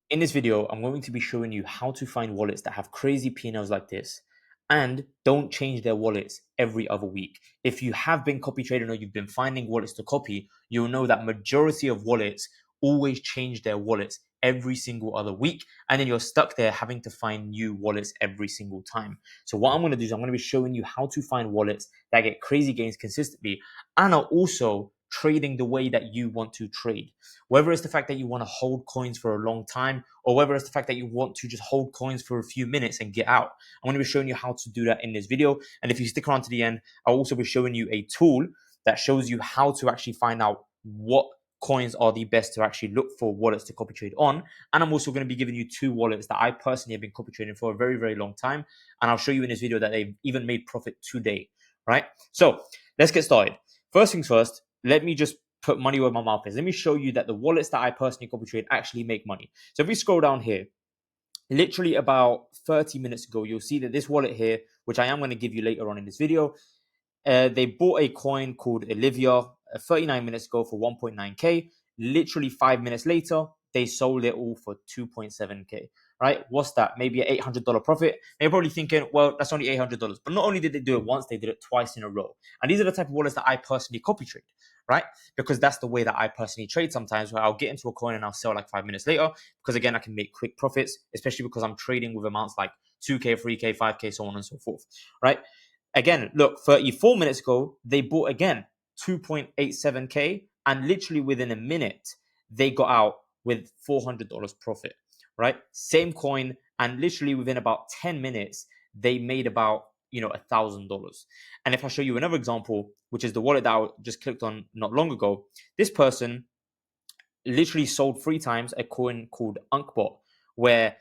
In this video, I'm going to be showing you how to find wallets that have crazy P&Ls like this and don't change their wallets every other week. If you have been copy trading or you've been finding wallets to copy, you'll know that majority of wallets always change their wallets every single other week, and then you're stuck there having to find new wallets every single time. So what I'm going to do is I'm going to be showing you how to find wallets that get crazy gains consistently and are also trading the way that you want to trade. Whether it's the fact that you want to hold coins for a long time, or whether it's the fact that you want to just hold coins for a few minutes and get out. I'm going to be showing you how to do that in this video. And if you stick around to the end, I'll also be showing you a tool that shows you how to actually find out what coins are the best to actually look for wallets to copy trade on. And I'm also going to be giving you two wallets that I personally have been copy trading for a very, very long time. And I'll show you in this video that they've even made profit today, right? So let's get started. First things first, let me just put money where my mouth is. Let me show you that the wallets that I personally copy trade actually make money. So if we scroll down here, literally about 30 minutes ago, you'll see that this wallet here, which I am going to give you later on in this video, they bought a coin called Olivia 39 minutes ago for 1.9K. Literally 5 minutes later, they sold it all for 2.7K. Right? What's that? Maybe an $800 profit. And you're probably thinking, well, that's only $800. But not only did they do it once, they did it twice in a row. And these are the type of wallets that I personally copy trade, right? Because that's the way that I personally trade sometimes, where I'll get into a coin and I'll sell like 5 minutes later. Because again, I can make quick profits, especially because I'm trading with amounts like 2K, 3K, 5K, so on and so forth, right? Again, look, 34 minutes ago, they bought again 2.87K, and literally within a minute, they got out with $400 profit, right? Same coin, and literally within about 10 minutes, they made about $1,000. And if I show you another example, which is the wallet that I just clicked on not long ago, this person literally sold 3 times a coin called Unkbot, where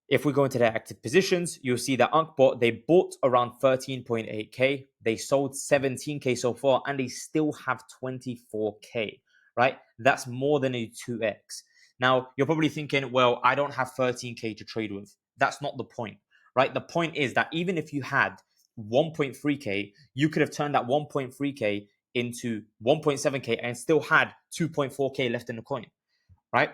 if we go into their active positions, you'll see that Unkbot, they bought around 13.8K. They sold 17K so far, and they still have 24K, right? That's more than a 2X. Now, you're probably thinking, well, I don't have 13K to trade with. That's not the point, right? The point is that even if you had 1.3K, you could have turned that 1.3K into 1.7K and still had 2.4K left in the coin, right?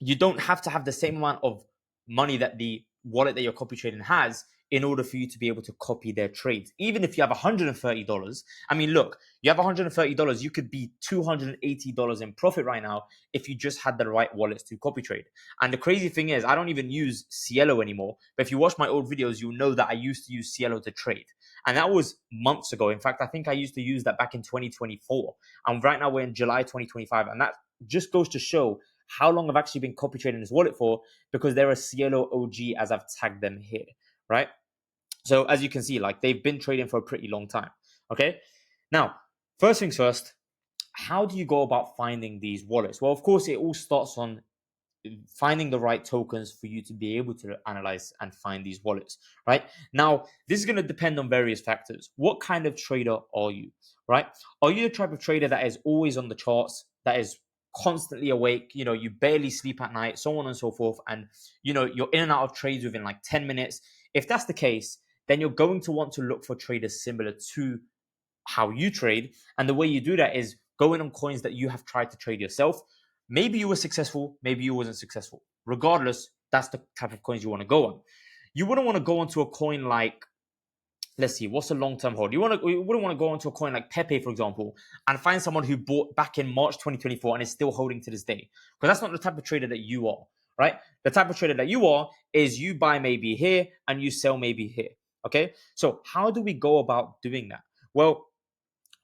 You don't have to have the same amount of money that the wallet that you're copy trading has in order for you to be able to copy their trades. Even if you have $130, I mean, look, you have $130, you could be $280 in profit right now if you just had the right wallets to copy trade. And the crazy thing is, I don't even use Cielo anymore. But if you watch my old videos, you'll know that I used to use Cielo to trade. And that was months ago. In fact, I think I used to use that back in 2024. And right now we're in July 2025. And that just goes to show how long I've actually been copy trading this wallet for, because they're a Cielo OG as I've tagged them here, right? So as you can see, like, they've been trading for a pretty long time, okay? Now, first things first, how do you go about finding these wallets? Well, of course, it all starts on finding the right tokens for you to be able to analyze and find these wallets, right? Now, this is going to depend on various factors. What kind of trader are you, right? Are you the type of trader that is always on the charts, that is constantly awake, you barely sleep at night, so on and so forth, and you're in and out of trades within like 10 minutes? If that's the case, then you're going to want to look for traders similar to how you trade. And the way you do that is going on coins that you have tried to trade yourself. Maybe you were successful, maybe you wasn't successful. Regardless, that's the type of coins you want to go on. You wouldn't want to go onto a coin like, let's see, what's a long-term hold? You wouldn't want to go onto a coin like Pepe, for example, and find someone who bought back in March 2024 and is still holding to this day. Because that's not the type of trader that you are, right? The type of trader that you are is you buy maybe here and you sell maybe here. Okay. So how do we go about doing that? Well,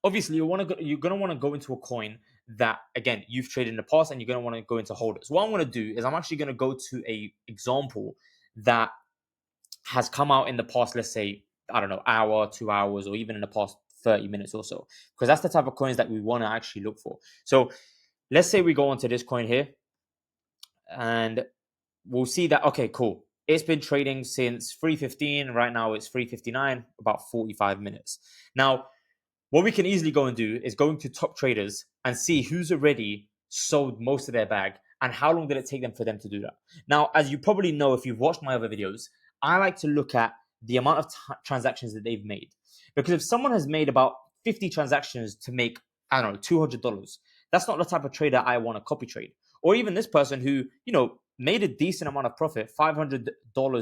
obviously you're going to want to go into a coin that, again, you've traded in the past, and you're going to want to go into holders. What I'm going to do is I'm actually going to go to a example that has come out in the past, let's say, I don't know, hour, 2 hours, or even in the past 30 minutes or so, because that's the type of coins that we want to actually look for. So let's say we go onto this coin here, and we'll see that, okay, cool. It's been trading since 3:15. Right now it's 3:59, about 45 minutes. Now, what we can easily go and do is go into top traders and see who's already sold most of their bag and how long did it take them for them to do that. Now, as you probably know, if you've watched my other videos, I like to look at the amount of transactions that they've made. Because if someone has made about 50 transactions to make, I don't know, $200, that's not the type of trader I want to copy trade. Or even this person who, made a decent amount of profit, $500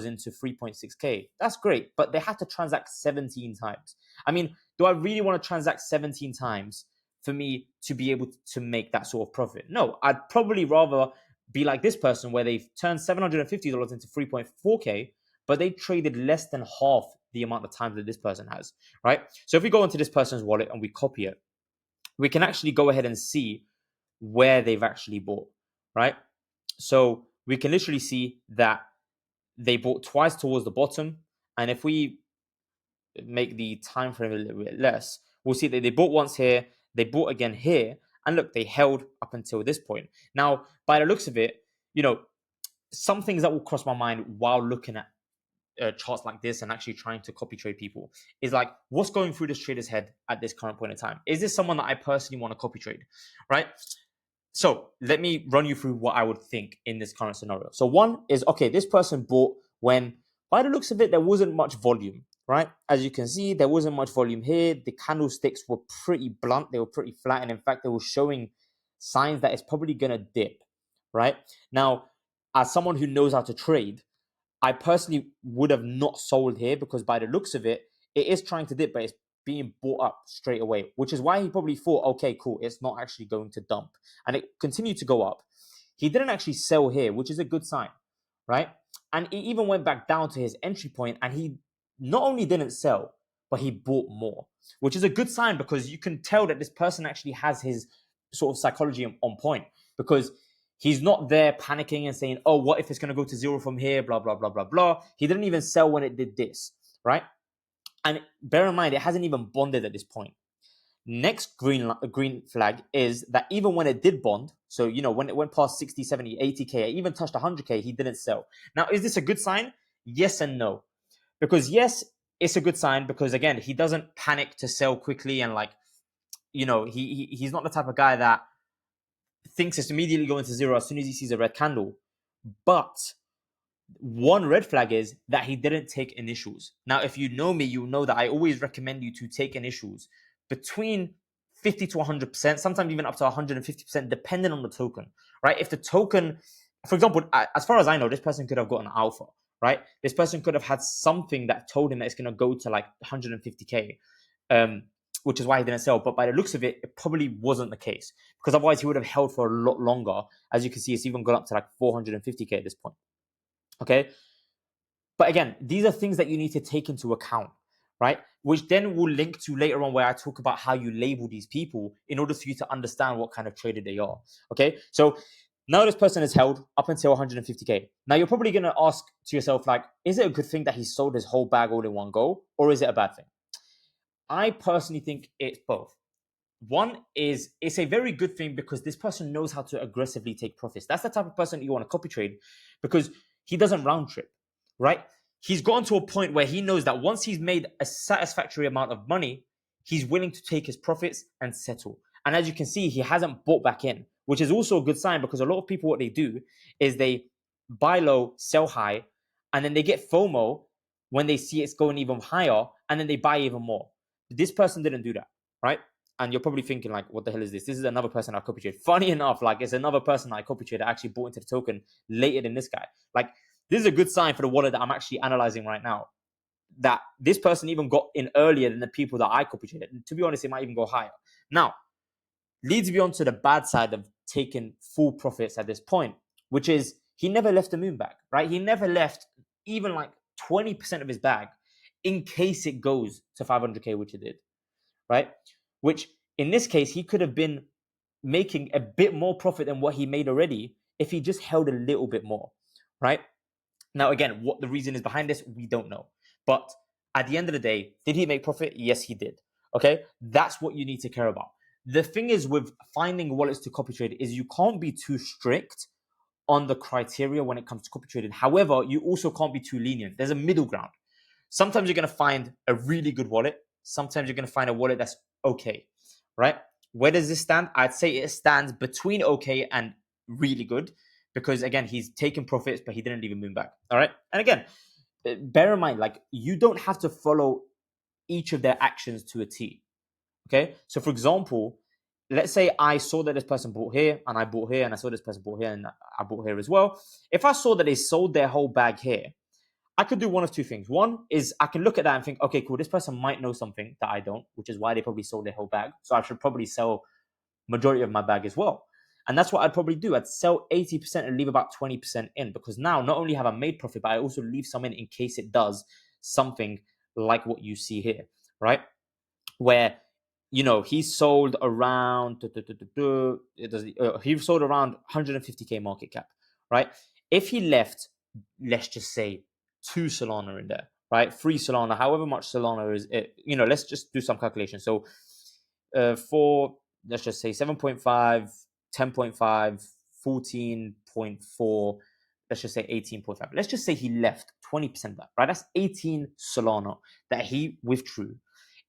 into 3.6K. That's great, but they had to transact 17 times. I mean, do I really want to transact 17 times for me to be able to make that sort of profit? No, I'd probably rather be like this person where they've turned $750 into 3.4K, but they traded less than half the amount of time that this person has, right? So if we go into this person's wallet and we copy it, we can actually go ahead and see where they've actually bought, right? So we can literally see that they bought twice towards the bottom. And if we make the time frame a little bit less, we'll see that they bought once here, they bought again here, and look, they held up until this point. Now, by the looks of it, some things that will cross my mind while looking at charts like this and actually trying to copy trade people is like, what's going through this trader's head at this current point in time? Is this someone that I personally want to copy trade, right? So let me run you through what I would think in this current scenario. So one is, okay, this person bought when, by the looks of it, there wasn't much volume, right? As you can see, there wasn't much volume here. The candlesticks were pretty blunt. They were pretty flat. And in fact, they were showing signs that it's probably going to dip, right? Now, as someone who knows how to trade, I personally would have not sold here because by the looks of it, it is trying to dip, but it's being bought up straight away, which is why he probably thought, okay, cool, it's not actually going to dump. And it continued to go up. He didn't actually sell here, which is a good sign, right? And he even went back down to his entry point and he not only didn't sell, but he bought more, which is a good sign because you can tell that this person actually has his sort of psychology on point because he's not there panicking and saying, oh, what if it's going to go to zero from here, blah, blah, blah, blah, blah. He didn't even sell when it did this, right? And bear in mind, it hasn't even bonded at this point. Next green flag is that even when it did bond, so, when it went past 60, 70, 80K, it even touched 100K, he didn't sell. Now, is this a good sign? Yes and no. Because yes, it's a good sign because, again, he doesn't panic to sell quickly and he's not the type of guy that thinks it's immediately going to zero as soon as he sees a red candle. But one red flag is that he didn't take initials. Now, if you know me, you know that I always recommend you to take initials between 50 to 100%, sometimes even up to 150%, depending on the token, right? If the token, for example, as far as I know, this person could have gotten alpha, right? This person could have had something that told him that it's going to go to like 150K, which is why he didn't sell. But by the looks of it, it probably wasn't the case because otherwise he would have held for a lot longer. As you can see, it's even gone up to like 450K at this point. Okay. But again, these are things that you need to take into account, right? Which then will link to later on where I talk about how you label these people in order for you to understand what kind of trader they are. Okay. So now this person is held up until 150K. Now you're probably going to ask to yourself, like, is it a good thing that he sold his whole bag all in one go? Or is it a bad thing? I personally think it's both. One is it's a very good thing because this person knows how to aggressively take profits. That's the type of person you want to copy trade because he doesn't round trip, right? He's gotten to a point where he knows that once he's made a satisfactory amount of money, he's willing to take his profits and settle. And as you can see, he hasn't bought back in, which is also a good sign because a lot of people, what they do is they buy low, sell high, and then they get FOMO when they see it's going even higher, and then they buy even more. This person didn't do that, right? And you're probably thinking, like, what the hell is this? This is another person I copy trade. Funny enough, like, it's another person I copy trade that actually bought into the token later than this guy. Like, this is a good sign for the wallet that I'm actually analyzing right now. That this person even got in earlier than the people that I copy traded. And to be honest, it might even go higher. Now, leads me on to the bad side of taking full profits at this point, which is he never left the moon bag, right? He never left even like 20% of his bag in case it goes to 500K, which it did, right? Which in this case, he could have been making a bit more profit than what he made already if he just held a little bit more, right? Now, again, what the reason is behind this, we don't know. But at the end of the day, did he make profit? Yes, he did. Okay, that's what you need to care about. The thing is with finding wallets to copy trade is you can't be too strict on the criteria when it comes to copy trading. However, you also can't be too lenient. There's a middle ground. Sometimes you're going to find a really good wallet. Sometimes you're going to find a wallet that's okay, right? Where does this stand? I'd say it stands between okay and really good because, again, he's taken profits, but he didn't leave a moon back, all right? And again, bear in mind, like, you don't have to follow each of their actions to a T, okay? So, for example, let's say I saw that this person bought here and I bought here, and I saw this person bought here and I bought here as well. If I saw that they sold their whole bag here, I could do one of two things. One is I can look at that and think, okay, cool, this person might know something that I don't, which is why they probably sold their whole bag. So I should probably sell majority of my bag as well. And that's what I'd probably do. I'd sell 80% and leave about 20% in, because now not only have I made profit, but I also leave some in case it does something like what you see here, right? Where, he sold around he sold around 150k market cap, right? If he left, let's just say 2 Solana in there, right? 3 Solana, however much Solana is, let's just do some calculation. So for, let's just say 7.5, 10.5, 14.4, let's just say 18.5. Let's just say he left 20% of that, right? That's 18 Solana that he withdrew.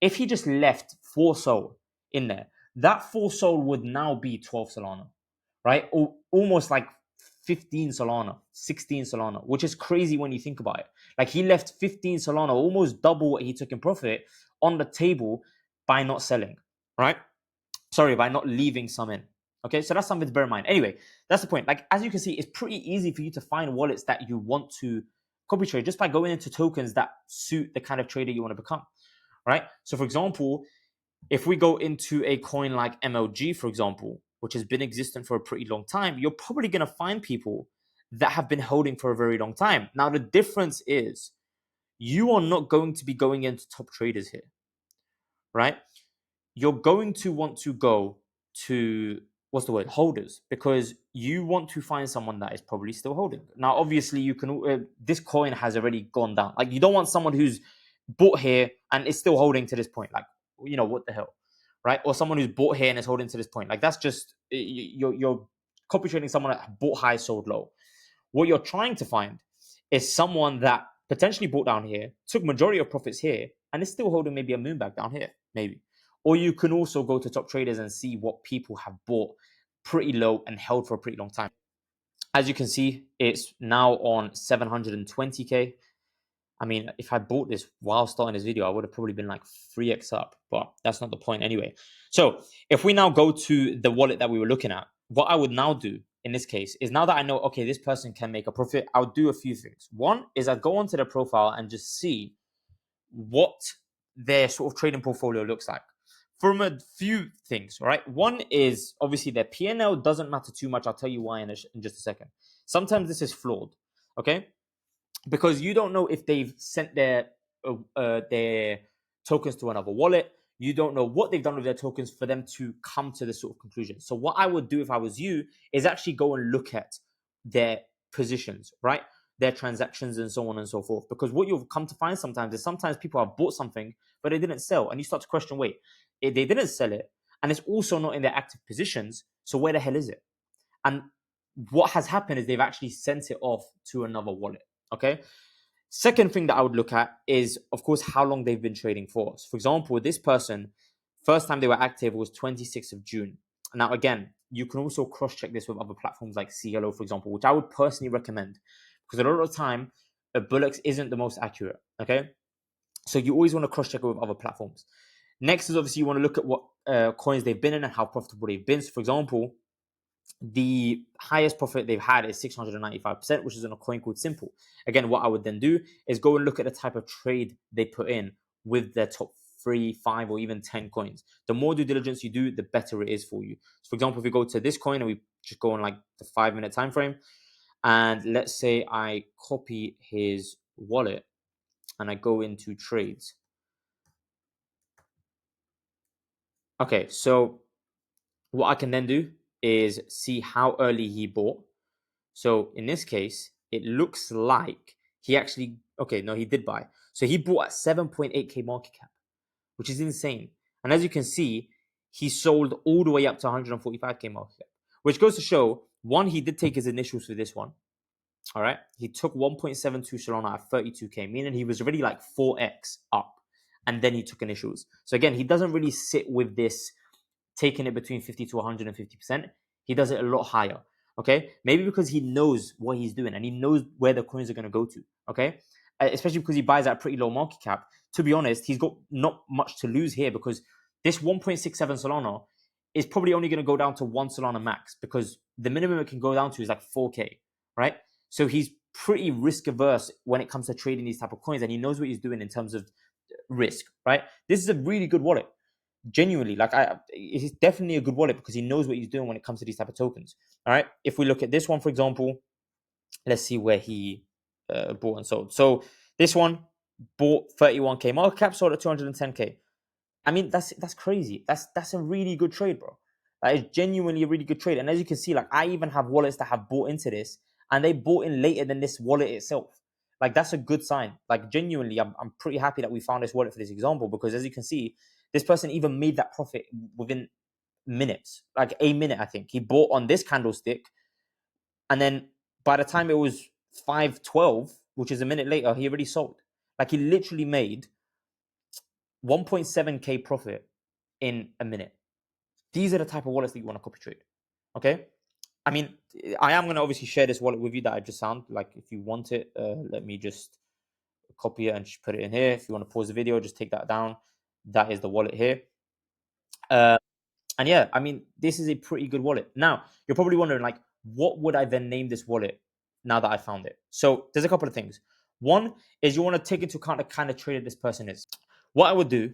If he just left 4 Sol in there, that 4 Sol would now be 12 Solana, right? Almost like 15 Solana, 16 Solana, which is crazy when you think about it. Like, he left 15 Solana, almost double what he took in profit, on the table by not selling, right? Sorry, by not leaving some in. Okay, so that's something to bear in mind. Anyway, that's the point. Like, as you can see, it's pretty easy for you to find wallets that you want to copy trade just by going into tokens that suit the kind of trader you want to become, right? So, for example, if we go into a coin like MLG, for example, which has been existent for a pretty long time, you're probably going to find people that have been holding for a very long time. Now, the difference is you are not going to be going into top traders here, right? You're going to want to go to, what's the word, holders, because you want to find someone that is probably still holding. Now, obviously, you can this coin has already gone down. Like, you don't want someone who's bought here and is still holding to this point. Like, what the hell, right? Or someone who's bought here and is holding to this point. Like, that's just, you're copy trading someone that bought high, sold low. What you're trying to find is someone that potentially bought down here, took majority of profits here, and is still holding maybe a moon bag down here, maybe. Or you can also go to top traders and see what people have bought pretty low and held for a pretty long time. As you can see, it's now on 720k. I mean, if I bought this while starting this video, I would have probably been like 3x up, but that's not the point anyway. So if we now go to the wallet that we were looking at, what I would now do in this case is, now that I know, okay, this person can make a profit, I'll do a few things. One is I'd go onto their profile and just see what their sort of trading portfolio looks like from a few things, right? One is obviously their P&L doesn't matter too much. I'll tell you why in just a second. Sometimes this is flawed, okay? Because you don't know if they've sent their tokens to another wallet. You don't know what they've done with their tokens for them to come to this sort of conclusion. So what I would do if I was you is actually go and look at their positions, right? Their transactions and so on and so forth. Because what you'll come to find sometimes is sometimes people have bought something, but they didn't sell. And you start to question, wait, they didn't sell it, and it's also not in their active positions. So where the hell is it? And what has happened is they've actually sent it off to another wallet. Okay. Second thing that I would look at is, of course, how long they've been trading for. So, for example, this person, first time they were active was 26th of June. Now, again, you can also cross-check this with other platforms like CLO, for example, which I would personally recommend, because a lot of the time, a Bullocks isn't the most accurate. Okay. So you always want to cross-check it with other platforms. Next is obviously you want to look at what coins they've been in and how profitable they've been. So, for example, the highest profit they've had is 695%, which is on a coin called Simple. Again, what I would then do is go and look at the type of trade they put in with their top 3, 5, or even 10 coins. The more due diligence you do, the better it is for you. So, for example, if we go to this coin and we just go on like the 5-minute time frame, and let's say I copy his wallet and I go into trades. Okay, so what I can then do is see how early he bought. So in this case, it looks like he actually, okay, no, he did buy. So he bought at 7.8k market cap, which is insane. And as you can see, he sold all the way up to 145k market cap, which goes to show, one, he did take his initials for this one. All right. He took 1.72 Solana at 32k, meaning he was already like 4x up. And then he took initials. So again, he doesn't really sit with this taking it between 50 to 150%. He does it a lot higher. Okay. Maybe because he knows what he's doing and he knows where the coins are going to go to. Okay. Especially because he buys at a pretty low market cap. To be honest, he's got not much to lose here, because this 1.67 Solana is probably only going to go down to 1 Solana max, because the minimum it can go down to is like 4K, right? So he's pretty risk averse when it comes to trading these type of coins, and he knows what he's doing in terms of risk, right? This is a really good wallet. Genuinely, like, it's definitely a good wallet because he knows what he's doing when it comes to these type of tokens. All right. If we look at this one, for example, let's see where he bought and sold. So this one bought 31K market cap, sold at 210K. I mean, that's crazy. That's a really good trade, bro. That is genuinely a really good trade. And as you can see, like, I even have wallets that have bought into this, and they bought in later than this wallet itself. Like, that's a good sign. Like, genuinely, I'm pretty happy that we found this wallet for this example, because as you can see, this person even made that profit within minutes, like a minute. I think he bought on this candlestick, and then by the time it was 5:12, which is a minute later, he already sold. Like, he literally made 1.7K profit in a minute. These are the type of wallets that you want to copy trade. Okay. I mean, I am going to obviously share this wallet with you that I just found. Like, if you want it, let me just copy it and just put it in here. If you want to pause the video, just take that down. That is the wallet here. And yeah, I mean, this is a pretty good wallet. Now, you're probably wondering, like, what would I then name this wallet now that I found it? So there's a couple of things. One is you want to take into account the kind of trader this person is. What I would do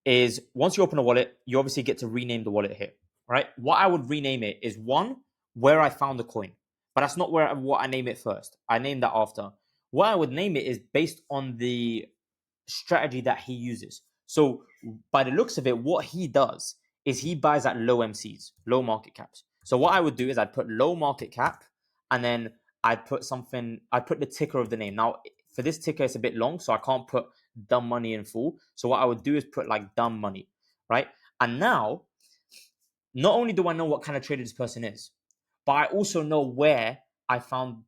is, once you open a wallet, you obviously get to rename the wallet here, right? What I would rename it is, one, where I found the coin. But that's not what I name it first. I name that after. What I would name it is based on the strategy that he uses. So by the looks of it, what he does is he buys at low MCs, low market caps. So what I would do is I'd put low market cap, and then I'd put the ticker of the name. Now, for this ticker, it's a bit long, so I can't put dumb money in full. So what I would do is put like dumb money, right? And now, not only do I know what kind of trader this person is, but I also know where I found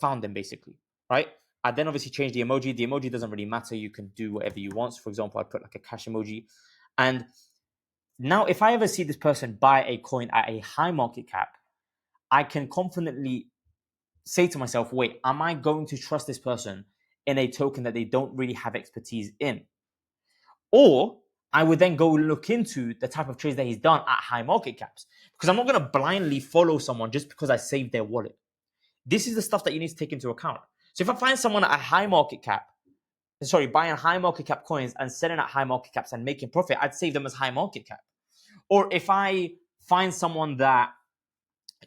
them, basically, right? I then obviously change the emoji. The emoji doesn't really matter. You can do whatever you want. So for example, I put like a cash emoji. And now, if I ever see this person buy a coin at a high market cap, I can confidently say to myself, wait, am I going to trust this person in a token that they don't really have expertise in? Or I would then go look into the type of trades that he's done at high market caps, because I'm not going to blindly follow someone just because I saved their wallet. This is the stuff that you need to take into account. So if I find someone at a high market cap, buying high market cap coins and selling at high market caps and making profit, I'd save them as high market cap. Or if I find someone that,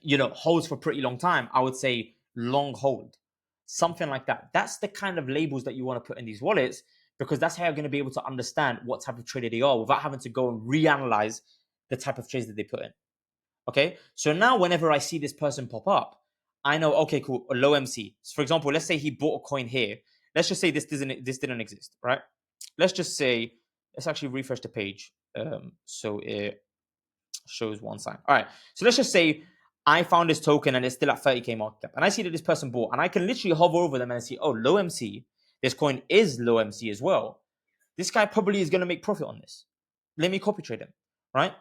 holds for a pretty long time, I would say long hold, something like that. That's the kind of labels that you want to put in these wallets, because that's how you're going to be able to understand what type of trader they are without having to go and reanalyze the type of trades that they put in. Okay. So now whenever I see this person pop up, I know, okay, cool, a low MC. So for example, let's say he bought a coin here. Let's just say this didn't exist, right? Let's actually refresh the page. So it shows one sign. All right. So let's just say I found this token and it's still at 30K market cap, and I see that this person bought, and I can literally hover over them and see, oh, low MC. This coin is low MC as well. This guy probably is going to make profit on this. Let me copy trade him, right?